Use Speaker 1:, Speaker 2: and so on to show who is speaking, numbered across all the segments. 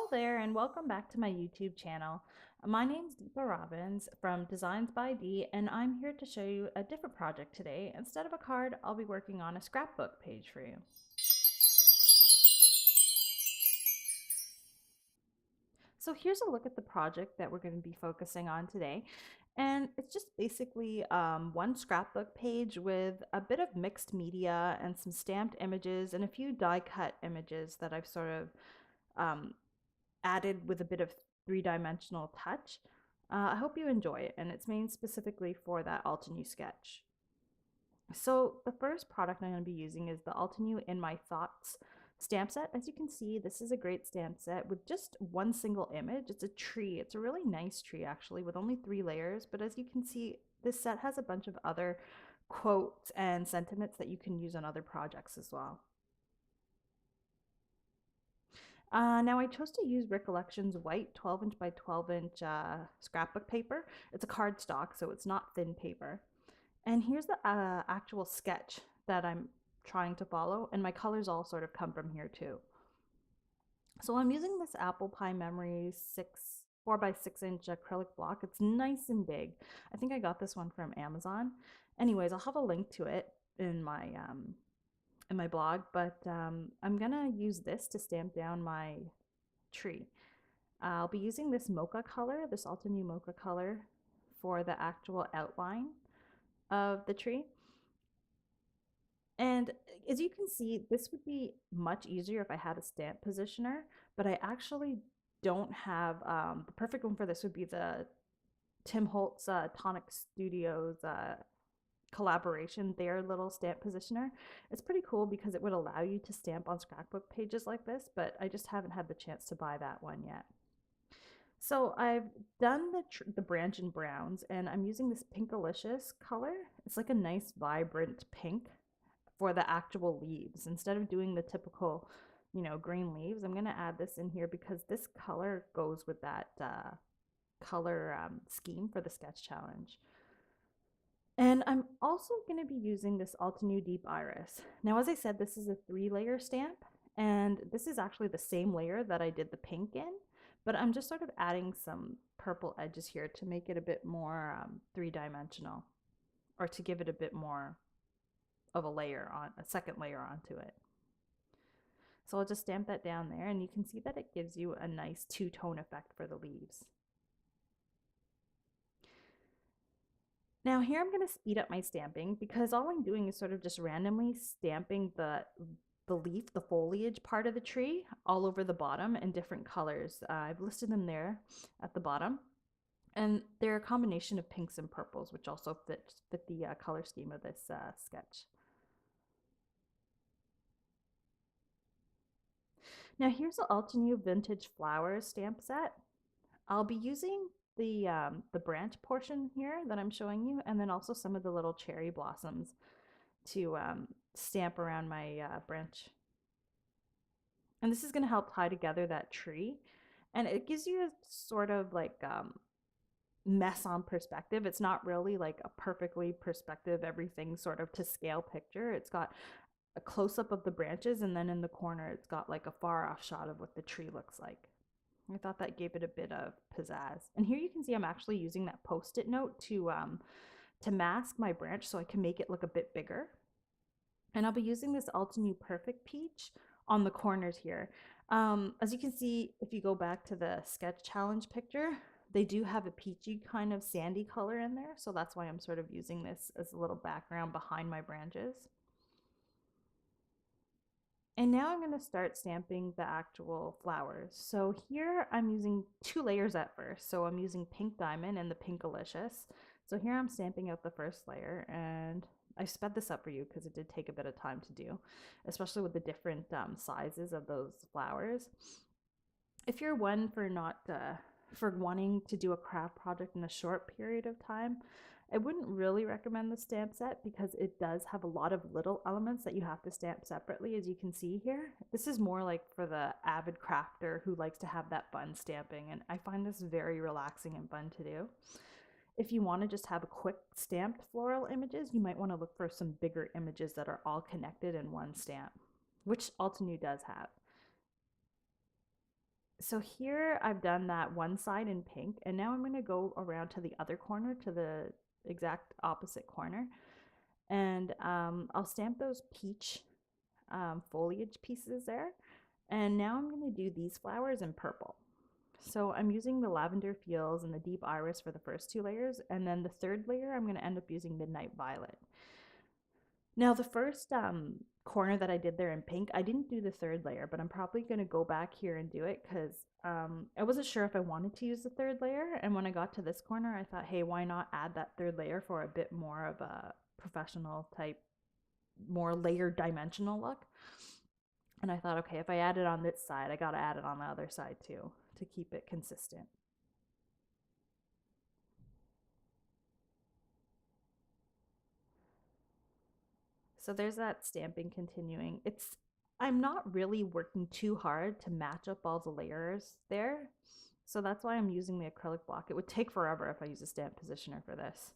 Speaker 1: Hello there and welcome back to my YouTube channel. My name's Deepa Robbins from Designs by D, and I'm here to show you a different project today. Instead of a card, I'll be working on a scrapbook page for you. So here's a look at the project that we're going to be focusing on today. And it's just basically one scrapbook page with a bit of mixed media and some stamped images and a few die cut images that I've sort of added with a bit of three-dimensional touch. I hope you enjoy it, and it's made specifically for that Altenew sketch. So the first product I'm going to be using is the Altenew In My Thoughts stamp set. As you can see, this is a great stamp set with just one single image. It's a tree. It's a really nice tree actually with only 3 layers, but as you can see, this set has a bunch of other quotes and sentiments that you can use on other projects as well. Now I chose to use Recollections white 12" by 12" scrapbook paper. It's a cardstock, so it's not thin paper. And here's the actual sketch that I'm trying to follow, and my colors all sort of come from here too. So I'm using this Apple Pie Memory 4 by 6" acrylic block. It's nice and big. I think I got this one from Amazon. Anyways, I'll have a link to it in my blog, but I'm gonna use this to stamp down my tree. I'll be using this mocha color, this Altenew Mocha color, for the actual outline of the tree. And as you can see, this would be much easier if I had a stamp positioner, but I actually don't have, the perfect one for this would be the Tim Holtz Tonic Studios collaboration, their little stamp positioner. It's pretty cool because it would allow you to stamp on scrapbook pages like this, but I just haven't had the chance to buy that one yet. So I've done the branch in browns, and I'm using this Pinkalicious color. It's like a nice vibrant pink for the actual leaves. Instead of doing the typical, green leaves, I'm going to add this in here because this color goes with that color scheme for the sketch challenge. And I'm also going to be using this Altenew Deep Iris. Now, as I said, this is a 3-layer stamp, and this is actually the same layer that I did the pink in, but I'm just sort of adding some purple edges here to make it a bit more 3-dimensional, or to give it a bit more of a second layer onto it. So I'll just stamp that down there, and you can see that it gives you a nice 2-tone effect for the leaves. Now here I'm going to speed up my stamping because all I'm doing is sort of just randomly stamping the leaf, the foliage part of the tree all over the bottom in different colors. I've listed them there at the bottom, and they're a combination of pinks and purples, which also fit the color scheme of this sketch. Now here's the Altenew Vintage Flowers stamp set. I'll be using the branch portion here that I'm showing you, and then also some of the little cherry blossoms to stamp around my branch. And this is going to help tie together that tree, and it gives you a sort of like mess on perspective. It's not really like a perfectly perspective, everything sort of to scale picture. It's got a close-up of the branches, and then in the corner it's got like a far off shot of what the tree looks like. I thought that gave it a bit of pizzazz. And here you can see I'm actually using that Post-it note to mask my branch so I can make it look a bit bigger. And I'll be using this Altenew Perfect Peach on the corners here. As you can see, if you go back to the sketch challenge picture, they do have a peachy kind of sandy color in there. So that's why I'm sort of using this as a little background behind my branches. And now I'm going to start stamping the actual flowers. So here I'm using 2 layers at first. So I'm using Pink Diamond and the Pinkalicious. So here I'm stamping out the first layer, and I sped this up for you because it did take a bit of time to do, especially with the different sizes of those flowers. If you're one for wanting to do a craft project in a short period of time, I wouldn't really recommend the stamp set because it does have a lot of little elements that you have to stamp separately, as you can see here. This is more like for the avid crafter who likes to have that fun stamping, and I find this very relaxing and fun to do. If you want to just have a quick stamped floral images, you might want to look for some bigger images that are all connected in one stamp, which Altenew does have. So here I've done that one side in pink, and now I'm going to go around to the other corner, to the exact opposite corner, and I'll stamp those peach foliage pieces there. And now I'm going to do these flowers in purple. So I'm using the lavender feels and the deep iris for the first two layers, and then the third layer I'm going to end up using midnight violet. Now the first corner that I did there in pink, I didn't do the third layer, but I'm probably going to go back here and do it because I wasn't sure if I wanted to use the third layer. And when I got to this corner, I thought, hey, why not add that third layer for a bit more of a professional type, more layered dimensional look. And I thought, okay, if I add it on this side, I got to add it on the other side too to keep it consistent. So there's that stamping continuing. I'm not really working too hard to match up all the layers there. So that's why I'm using the acrylic block. It would take forever if I use a stamp positioner for this.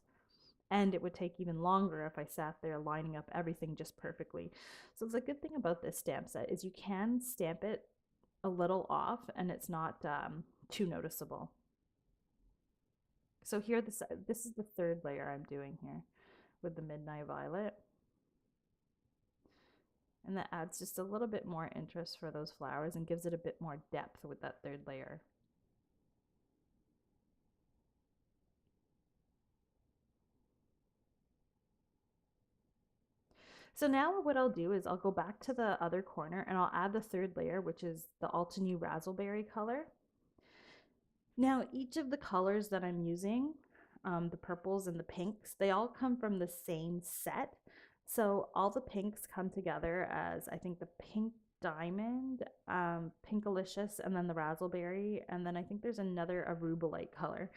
Speaker 1: And it would take even longer if I sat there lining up everything just perfectly. So the good thing about this stamp set is you can stamp it a little off and it's not too noticeable. So here, this is the third layer I'm doing here with the Midnight Violet. And that adds just a little bit more interest for those flowers and gives it a bit more depth with that third layer. So now what I'll do is I'll go back to the other corner and I'll add the third layer, which is the Altenew Razzleberry color. Now each of the colors that I'm using, the purples and the pinks, they all come from the same set. So all the pinks come together as, I think, the pink diamond, Pinkalicious, and then the razzleberry, and then I think there's another arugula color.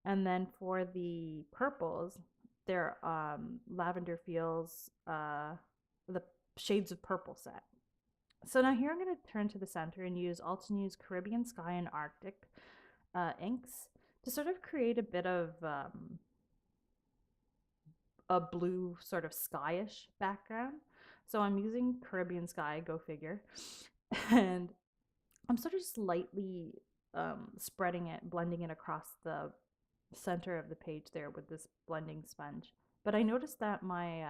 Speaker 1: And then for the purples, they're lavender feels, the shades of purple set. So now here I'm going to turn to the center and use Altenew's Caribbean Sky and Arctic inks to sort of create a bit of a blue sort of skyish background. So I'm using Caribbean Sky, go figure, and I'm sort of just lightly spreading it, blending it across the center of the page there with this blending sponge. But I noticed that my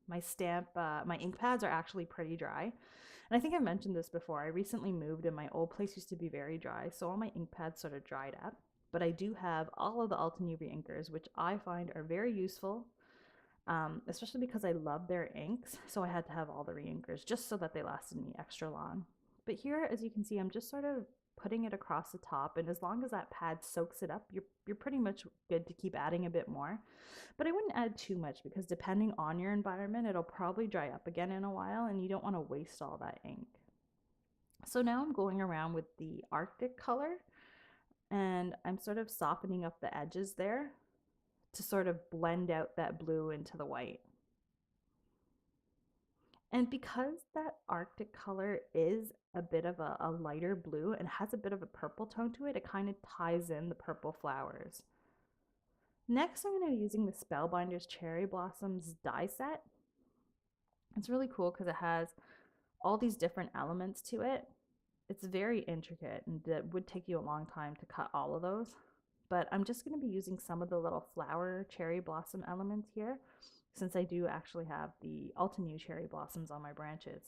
Speaker 1: my ink pads are actually pretty dry. And I think I mentioned this before. I recently moved and my old place used to be very dry, so all my ink pads sort of dried up. But I do have all of the Altenew reinkers, which I find are very useful, especially because I love their inks. So I had to have all the reinkers just so that they lasted me extra long. But here, as you can see, I'm just sort of putting it across the top, and as long as that pad soaks it up, you're pretty much good to keep adding a bit more. But I wouldn't add too much because depending on your environment, it'll probably dry up again in a while, and you don't want to waste all that ink. So now I'm going around with the Arctic color, and I'm sort of softening up the edges there to sort of blend out that blue into the white. And because that Arctic color is a bit of a lighter blue and has a bit of a purple tone to it, it kind of ties in the purple flowers. Next, I'm going to be using the Spellbinders Cherry Blossoms die set. It's really cool because it has all these different elements to it. It's very intricate and it would take you a long time to cut all of those. But I'm just going to be using some of the little flower cherry blossom elements here, since I do actually have the Altenew cherry blossoms on my branches.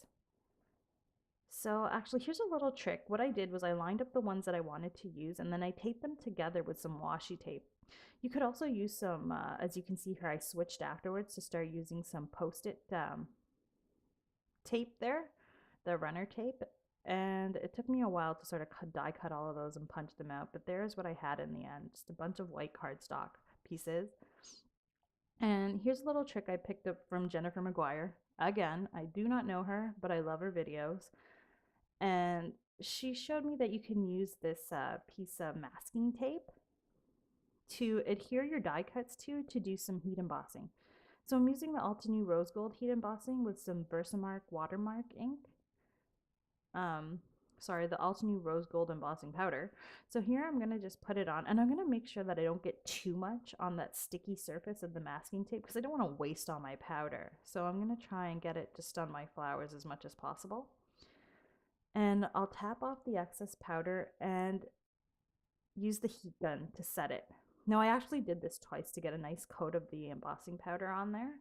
Speaker 1: So actually, here's a little trick. What I did was I lined up the ones that I wanted to use, and then I taped them together with some washi tape. You could also use some, as you can see here, I switched afterwards to start using some Post-it tape there, the runner tape. And it took me a while to sort of die cut all of those and punch them out, but there's what I had in the end, just a bunch of white cardstock pieces. And here's a little trick I picked up from Jennifer McGuire. Again, I do not know her, but I love her videos. And she showed me that you can use this piece of masking tape to adhere your die cuts to do some heat embossing. So I'm using the Altenew Rose Gold heat embossing with some VersaMark Watermark ink. The Altenew Rose Gold embossing powder. So here I'm going to just put it on, and I'm going to make sure that I don't get too much on that sticky surface of the masking tape because I don't want to waste all my powder. So I'm going to try and get it just on my flowers as much as possible. And I'll tap off the excess powder and use the heat gun to set it. Now I actually did this twice to get a nice coat of the embossing powder on there.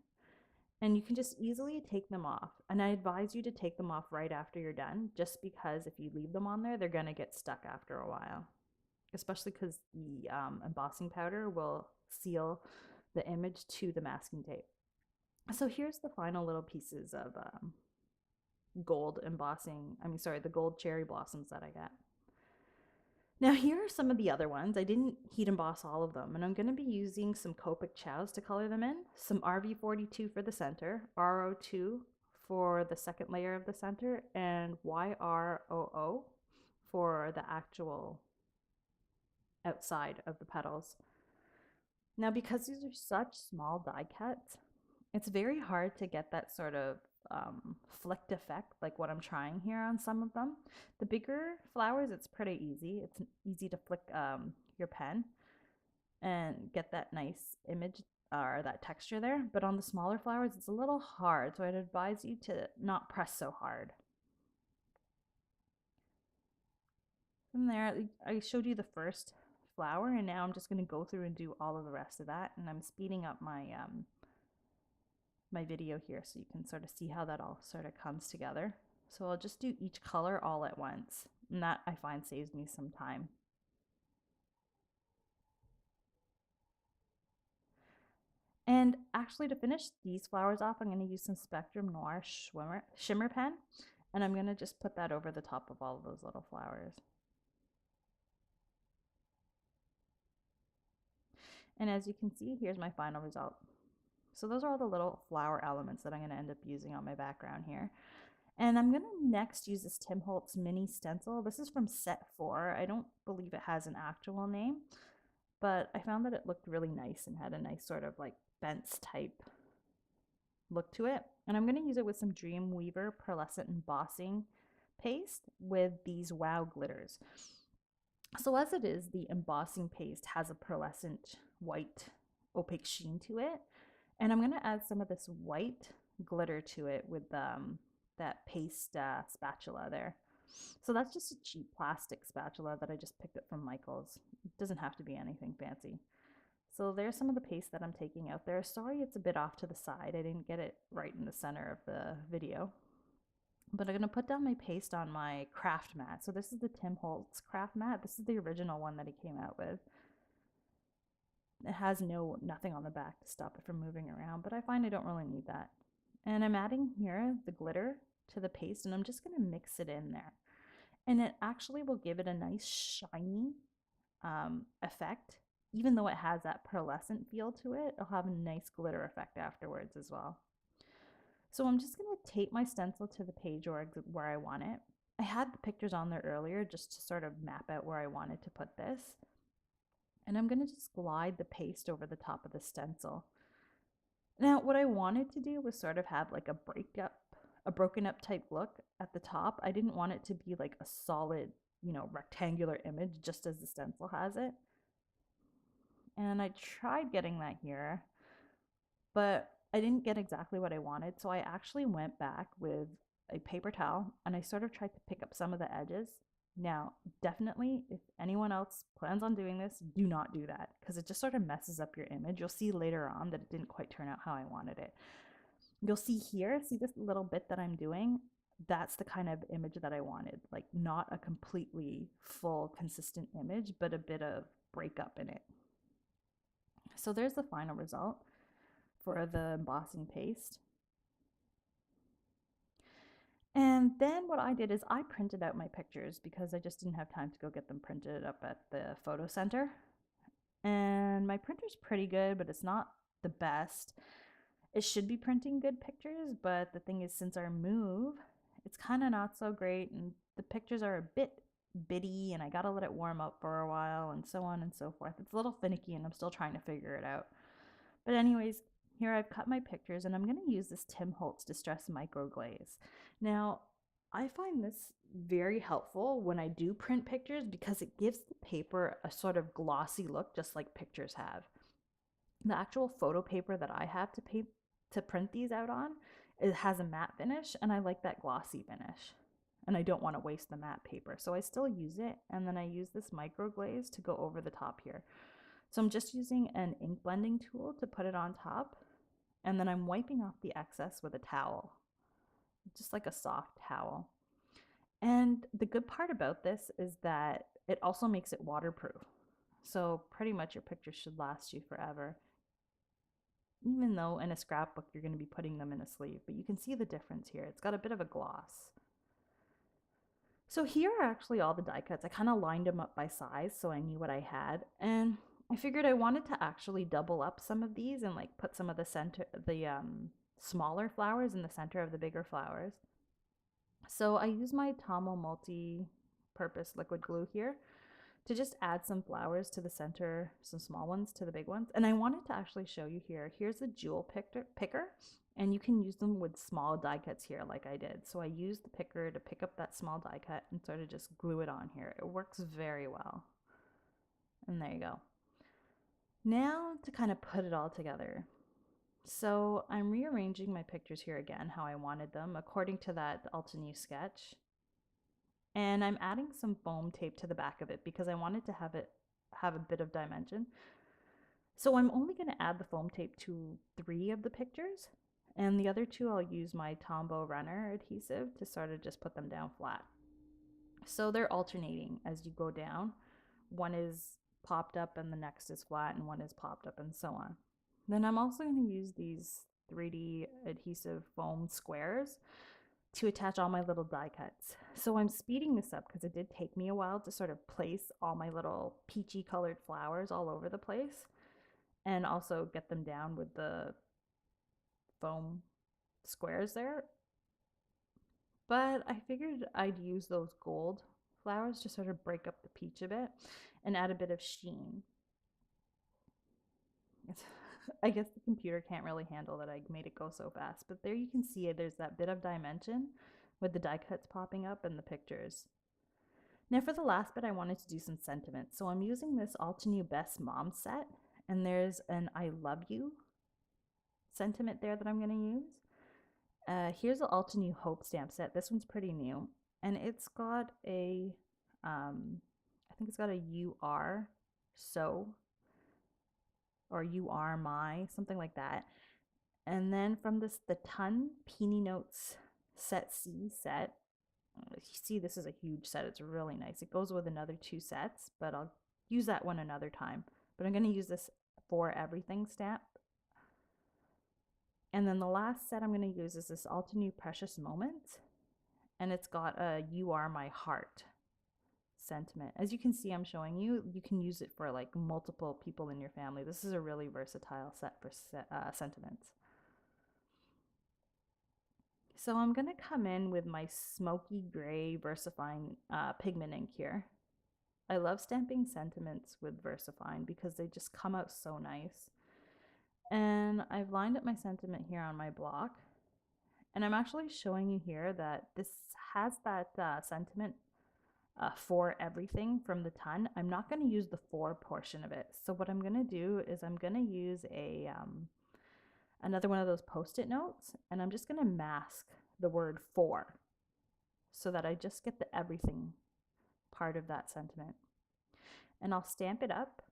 Speaker 1: And you can just easily take them off. And I advise you to take them off right after you're done, just because if you leave them on there, they're gonna get stuck after a while. Especially because the embossing powder will seal the image to the masking tape. So here's the final little pieces of gold embossing, the gold cherry blossoms that I got. Now here are some of the other ones. I didn't heat emboss all of them, and I'm going to be using some Copic Chows to color them in, some RV42 for the center, RO2 for the second layer of the center, and YROO for the actual outside of the petals. Now because these are such small die cuts, it's very hard to get that sort of flicked effect like what I'm trying here on some of them. The bigger flowers, it's pretty easy. It's easy to flick your pen and get that nice image or that texture there. But on the smaller flowers, it's a little hard. So I'd advise you to not press so hard. From there, I showed you the first flower, and now I'm just going to go through and do all of the rest of that. And I'm speeding up my my video here so you can sort of see how that all sort of comes together. So I'll just do each color all at once, and that I find saves me some time. And actually, to finish these flowers off, I'm going to use some Spectrum Noir Shimmer pen, and I'm going to just put that over the top of all of those little flowers. And as you can see, here's my final result. So those are all the little flower elements that I'm going to end up using on my background here. And I'm going to next use this Tim Holtz mini stencil. This is from set 4. I don't believe it has an actual name, but I found that it looked really nice and had a nice sort of like bents type look to it. And I'm going to use it with some Dreamweaver Pearlescent embossing paste with these Wow glitters. So as it is, the embossing paste has a pearlescent white opaque sheen to it. And I'm going to add some of this white glitter to it with that paste spatula there. So that's just a cheap plastic spatula that I just picked up from Michael's. It doesn't have to be anything fancy. So there's some of the paste that I'm taking out there. Sorry it's a bit off to the side. I didn't get it right in the center of the video. But I'm going to put down my paste on my craft mat. So this is the Tim Holtz craft mat. This is the original one that he came out with. It has nothing on the back to stop it from moving around, but I find I don't really need that. And I'm adding here the glitter to the paste, and I'm just going to mix it in there. And it actually will give it a nice shiny effect. Even though it has that pearlescent feel to it, it'll have a nice glitter effect afterwards as well. So I'm just going to tape my stencil to the page where I want it. I had the pictures on there earlier just to sort of map out where I wanted to put this. And I'm going to just glide the paste over the top of the stencil. Now, what I wanted to do was sort of have like a broken up type look at the top. I didn't want it to be like a solid, rectangular image just as the stencil has it. And I tried getting that here, but I didn't get exactly what I wanted. So I actually went back with a paper towel and I sort of tried to pick up some of the edges. Now, definitely, if anyone else plans on doing this, do not do that because it just sort of messes up your image. You'll see later on that it didn't quite turn out how I wanted it. You'll see here, see this little bit that I'm doing? That's the kind of image that I wanted. Like not a completely full, consistent image, but a bit of breakup in it. So there's the final result for the embossing paste. And then what I did is I printed out my pictures because I just didn't have time to go get them printed up at the photo center. And my printer's pretty good, but it's not the best. It should be printing good pictures, but the thing is, since our move, it's kind of not so great, and the pictures are a bit bitty, and I gotta let it warm up for a while, and so on and so forth. It's a little finicky, and I'm still trying to figure it out. But anyways, here I've cut my pictures, and I'm going to use this Tim Holtz Distress Micro Glaze. Now, I find this very helpful when I do print pictures because it gives the paper a sort of glossy look, just like pictures have. The actual photo paper that I have to print these out on, it has a matte finish, and I like that glossy finish. and I don't want to waste the matte paper. So I still use it, and then I use this micro glaze to go over the top here. So I'm just using an ink blending tool to put it on top, and then I'm wiping off the excess with a towel, just like a soft towel. And the good part about this is that it also makes it waterproof. So pretty much your pictures should last you forever. Even though in a scrapbook you're going to be putting them in a sleeve, but you can see the difference here. It's got a bit of a gloss. So here are actually all the die cuts. I kind of lined them up by size so I knew what I had, and I figured I wanted to actually double up some of these and like put some of the smaller flowers in the center of the bigger flowers. So I use my Altenew multi-purpose liquid glue here to just add some flowers to the center, some small ones to the big ones. And I wanted to actually show you here. Here's a jewel picker, and you can use them with small die cuts here like I did. So I used the picker to pick up that small die cut and sort of just glue it on here. It works very well. And there you go. Now to kind of put it all together. So I'm rearranging my pictures here again how I wanted them according to that Altenew sketch. And I'm adding some foam tape to the back of it because I wanted to have it have a bit of dimension. So I'm only going to add the foam tape to 3 of the pictures, and the other 2 I'll use my Tombow Runner adhesive to sort of just put them down flat. So they're alternating as you go down. One is popped up and the next is flat, and one is popped up, and so on. Then I'm also going to use these 3D adhesive foam squares to attach all my little die cuts. So I'm speeding this up because it did take me a while to sort of place all my little peachy colored flowers all over the place and also get them down with the foam squares there. But I figured I'd use those gold flowers to sort of break up the peach a bit and add a bit of sheen. I guess the computer can't really handle that I made it go so fast, but there you can see it. There's that bit of dimension with the die cuts popping up in the pictures. Now for the last bit, I wanted to do some sentiment. So I'm using this Altenew Best Mom set, and there's an I love you sentiment there that I'm going to use. Here's the Altenew Hope stamp set. This one's pretty new, and it's got a, I think it's got a you are so, or you are my, something like that. And then from this, the Ton Peony Notes Set C set. You see, this is a huge set. It's really nice. It goes with another 2 sets, but I'll use that one another time. But I'm going to use this for everything stamp. And then the last set I'm going to use is this Altenew Precious Moments. And it's got a You Are My Heart sentiment. As you can see, I'm showing you, you can use it for like multiple people in your family. This is a really versatile set for sentiments. So I'm going to come in with my smoky gray VersaFine pigment ink here. I love stamping sentiments with VersaFine because they just come out so nice. And I've lined up my sentiment here on my block. And I'm actually showing you here that this has that sentiment for everything from the ton. I'm not going to use the for portion of it. So what I'm going to do is I'm going to use a another one of those post-it notes, and I'm just going to mask the word for so that I just get the everything part of that sentiment. And I'll stamp it up.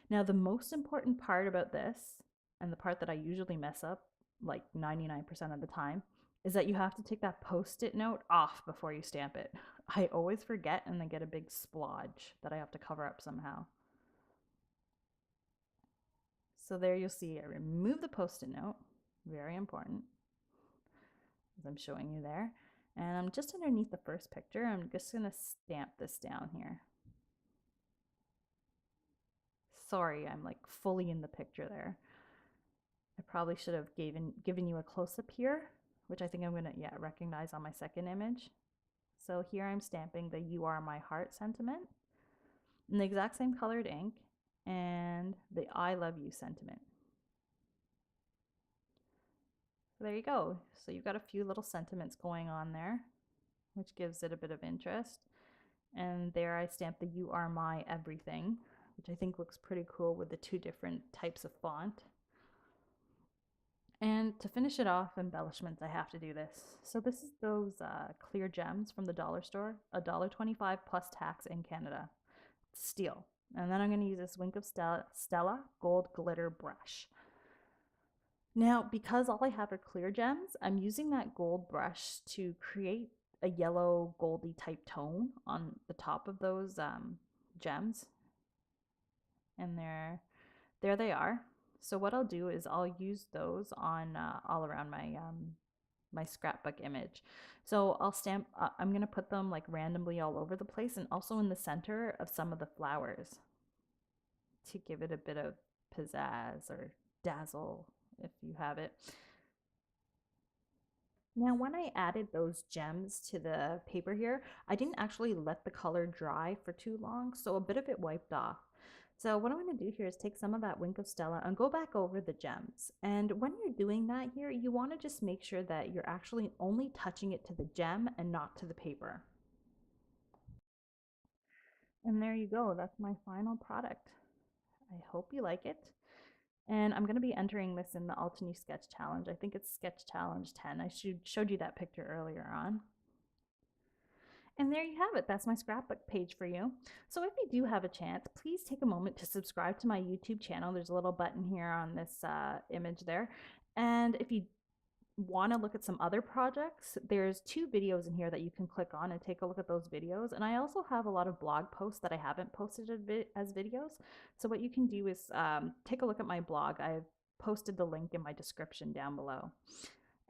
Speaker 1: Now the most important part about this, and the part that I usually mess up like 99% of the time, is that you have to take that post-it note off before you stamp it. I always forget and then get a big splodge that I have to cover up somehow. So there you'll see I remove the post-it note, very important, as I'm showing you there. And I'm just underneath the first picture. I'm just going to stamp this down here. Sorry, I'm like fully in the picture there. I probably should have given you a close-up here, which I think I'm going to recognize on my second image. So here I'm stamping the You Are My Heart sentiment in the exact same colored ink, and the I love you sentiment. So there you go. So you've got a few little sentiments going on there, which gives it a bit of interest. And there I stamped the You Are My Everything, which I think looks pretty cool with the 2 different types of font. And to finish it off, embellishments, I have to do this. So this is those clear gems from the dollar store, $1.25 plus tax in Canada. Steel. And then I'm going to use this Wink of Stella Gold Glitter Brush. Now, because all I have are clear gems, I'm using that gold brush to create a yellow goldy type tone on the top of those gems. And there they are. So what I'll do is I'll use those on all around my scrapbook image. So I'll stamp, I'm going to put them like randomly all over the place and also in the center of some of the flowers to give it a bit of pizzazz or dazzle if you have it. Now, when I added those gems to the paper here, I didn't actually let the color dry for too long, so a bit of it wiped off. So what I'm going to do here is take some of that Wink of Stella and go back over the gems. And when you're doing that here, you want to just make sure that you're actually only touching it to the gem and not to the paper. And there you go. That's my final product. I hope you like it. And I'm going to be entering this in the Altenew Sketch Challenge. I think it's Sketch Challenge 10. I showed you that picture earlier on. And there you have it. That's my scrapbook page for you. So if you do have a chance, please take a moment to subscribe to my YouTube channel. There's a little button here on this image there. And if you want to look at some other projects, there's 2 videos in here that you can click on and take a look at those videos. And I also have a lot of blog posts that I haven't posted as videos. So what you can do is take a look at my blog. I've posted the link in my description down below.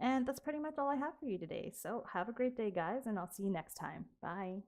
Speaker 1: And that's pretty much all I have for you today. So have a great day, guys, and I'll see you next time. Bye.